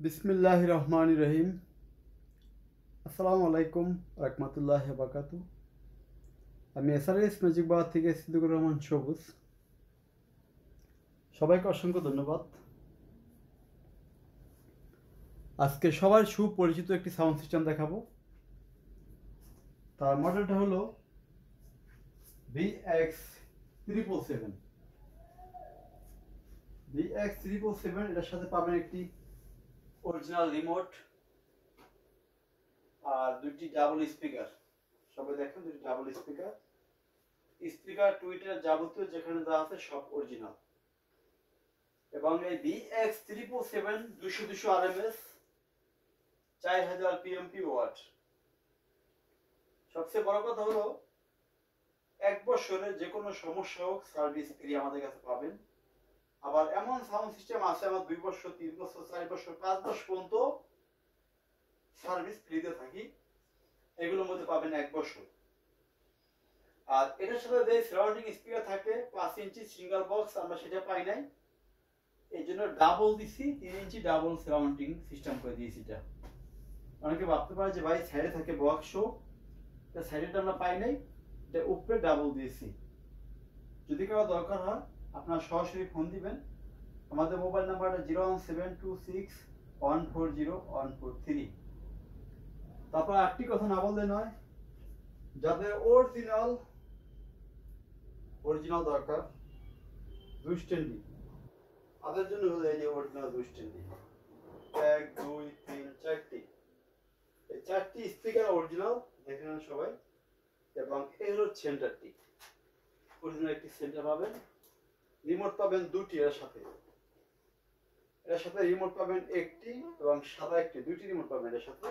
বিসমিল্লাহির রহমানির রহিম। আসসালামু আলাইকুম রহমতুল্লাহ বারাকাতু। আমি এসআরএস ম্যাজিক বাদ থেকে সিদ্দিকুর রহমান সবুজ। সবাইকে অসংখ্য ধন্যবাদ। আজকে সবার সুপরিচিত একটি সাউন্ড সিস্টেম দেখাবো। তার মডেলটা হলো VX777। VX777, এটার সাথে পাবেন একটি অরিজিনাল রিমোট আর দুটি ডাবল স্পিকার। সবাই দেখেন, দুটি ডাবল স্পিকার। স্পিকার টুইটার যাবতীয় যেখানে যা আছে সব অরিজিনাল। এবং এই VX777 200 RMS 4000 PMP ওয়াট। সবচেয়ে বড় কথা হলো 1 বছরের যে কোনো সমস্যা হোক সার্ভিস ফ্রি আমাদের কাছে পাবেন। আবার এমন সাউন্ড সিস্টেম আছে আমার 2 বছর, 3 বছর, 4 বছর, 5 বছর পর্যন্ত সার্ভিস ফ্রিতে থাকি। এগুলোর মধ্যে পাবেন 1 বছর। আর এটার সাথে যে সারাউন্ডিং স্পিকার থাকে 5 ইঞ্চি সিঙ্গেল বক্স, আমরা সেটা পাই নাই, এই জন্য ডাবল দিছি, 3 ইঞ্চি ডাবল সারাউন্ডিং সিস্টেম করে দিয়েছি। এটা অনেকে ভাবতে পারে যে ভাই সাইডে থাকে বক্স, এটা সাইডেটা আমরা পাই নাই, এটা উপরে ডাবল দিয়েছি। যদি কারো দরকার হয় আপনারা সরাসরি ফোন দিবেন। আমাদের মোবাইল নাম্বারটা 01726140143। তারপর একটি কথা না বললে নয়, যাদের অরিজিনাল দরকার দুইস্ট্যান্ডি, তাদের জন্য হলো এই যে অরিজিনাল দুইস্ট্যান্ডি। 1 2 3 4টি, এই 4টি স্পিকার অরিজিনাল, দেখেন সবাই। এবং এই হলো সেন্টারটি, অরিজিনাল একটি সেন্টার পাবেন। রিমোট পাবেন দুটি এর সাথে। এর সাথে রিমোট পাবেন একটি এবং সাদা একটি, দুটি রিমোট পাবেন এর সাথে।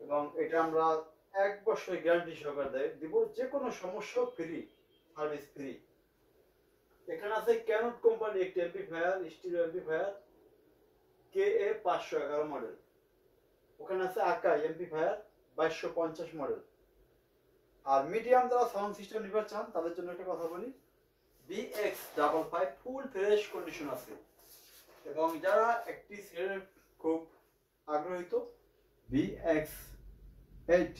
এবং এটা আমরা 1 বছরের গ্যারান্টি সহকারে দিব, যে কোনো সমস্যা ফ্রি, সার্ভিস ফ্রি। এখানে আছে ক্যানন কোম্পানি একটি amplifier, stereo amplifier KA511 model. ওখানে আছে আকাই এমপ্লিফায়ার 2250 মডেল। আর মিডিয়াম যারা সাউন্ড সিস্টেম নিতে চান তাদের জন্য একটা কথা বলি, VX55 ফুল ফ্রেশ কন্ডিশন আছে। এবং যারা একটি সেলের খুব আগ্রহীত, VX8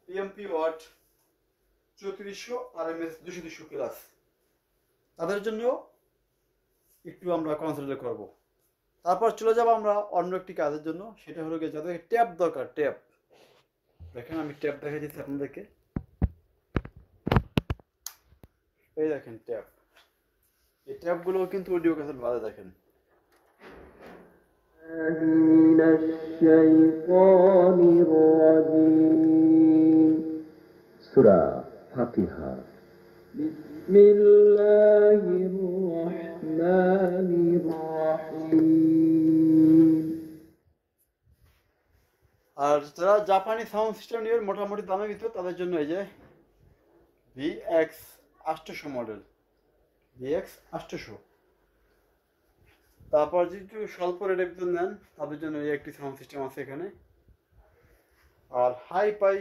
PMP watt 3400 RMS 200 class, তাদের জন্য একটু আমরা কনসিডার করব। তারপর চলে যাব আমরা অন্য একটি কাজের জন্য, সেটা হলো গিয়ে যাদের ট্যাপ দরকার। ট্যাপ দেখেন, আমি ট্যাপ দেখা দিচ্ছি আপনাদেরকে। এই দেখেন ট্যাপ, এই ট্যাপগুলো কিন্তু অডিও ক্যাসেট ভালো। দেখেন من الشيطان الرجيم سورة فاتحة بسم الله الرحمن الرحيم। আর যারা জাপানি সাউন্ড সিস্টেম নিয়ে মোটামুটি দামের ভিতরে, তাদের জন্য এই যে VX800 মডেল, VX800। তারপর যদি একটু স্বল্প রেটের ভিতরে নেন তাদের জন্য এই একটি সাউন্ড সিস্টেম আছে এখানে। আর হাই পাই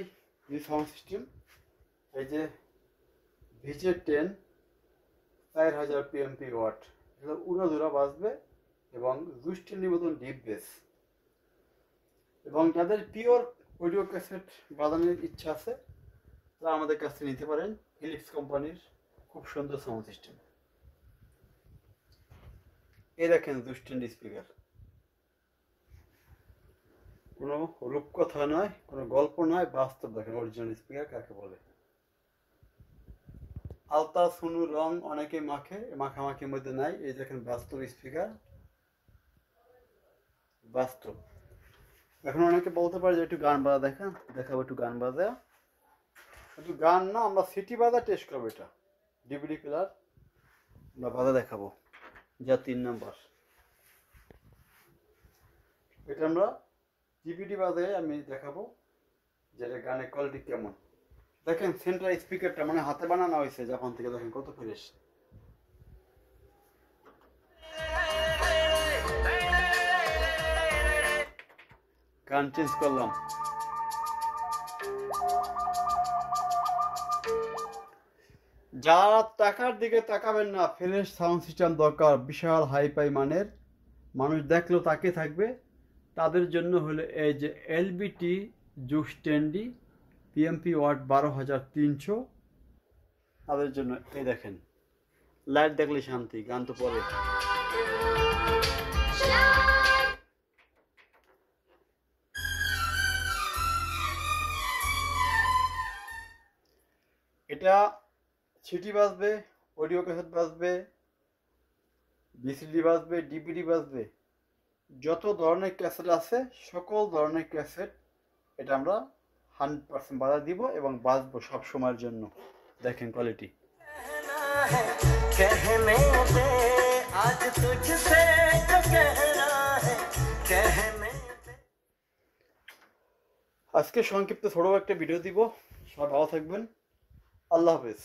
যে সাউন্ড সিস্টেম, এই যে VJ10 4000 PMP ওয়াট, এগুলো উড়াধুরা বাজবে এবং দুইস্ট্যান্ডির মতন ডিপ বেস। এবং যাদের পিওর অডিও ক্যাসেট বাজানোর ইচ্ছা আছে তারা আমাদের কাছ থেকে নিতে পারেন। ফিলিপস কোম্পানির খুব সুন্দর সাউন্ড সিস্টেম। এই দেখেন দুইস্ট্যান্ডি স্পিকার, কোনো রূপকথা নয়, কোনো গল্প নয়, বাস্তব। দেখেন অরিজিনাল স্পিকার কাকে বলে। আলতা সুনু রং অনেকে মাখামাখির মধ্যে নাই। এই দেখেন বাস্তব স্পিকার, বাস্তব। এখন অনেকে বলতে পারে যে একটু গান বাজা দেখাবো, একটু গান বাজা। একটু গান না, আমরা সিটি বাজা টেস্ট করবো। এটা ডিভিডি প্লেয়ার আমরা বাজা দেখাবো, যা 3 নাম্বার। এটা আমরা ডিভিডি বাজায় আমি দেখাবো যে গানের কোয়ালিটি কেমন। দেখেন সেন্ট্রাল স্পিকারটা মানে হাতে বানানো হয়েছে জাপান থেকে, দেখেন কত ফ্রেশ। গান চেঞ্জ করলাম। যারা টাকার দিকে তাকাবেন না, ফ্রেশ সাউন্ড সিস্টেম দরকার, বিশাল হাইফাই মানের মানুষ দেখলেও তাকে থাকবে, তাদের জন্য হলো এই যে এলবিটি জুক্স 10D পিএমপি ওয়াট 12,300, তাদের জন্য এই দেখেন লাইট দেখলে শান্তি, গান তো পরে। এটা সিটি বাজবে, অডিও ক্যাসেট বাজবে, ভিসিডি বাজবে, ডিভিডি বাজবে, যত ধরনের ক্যাসেট আছে সকল ধরনের ক্যাসেট এটা আমরা 100% বাজা দিব এবং বাজবো সব সময়ের জন্য। দেখেন কোয়ালিটি। আজকে সংক্ষিপ্ত ছোট একটা ভিডিও দিব। সবাই ভালো থাকবেন। আল্লাহ হাফেজ।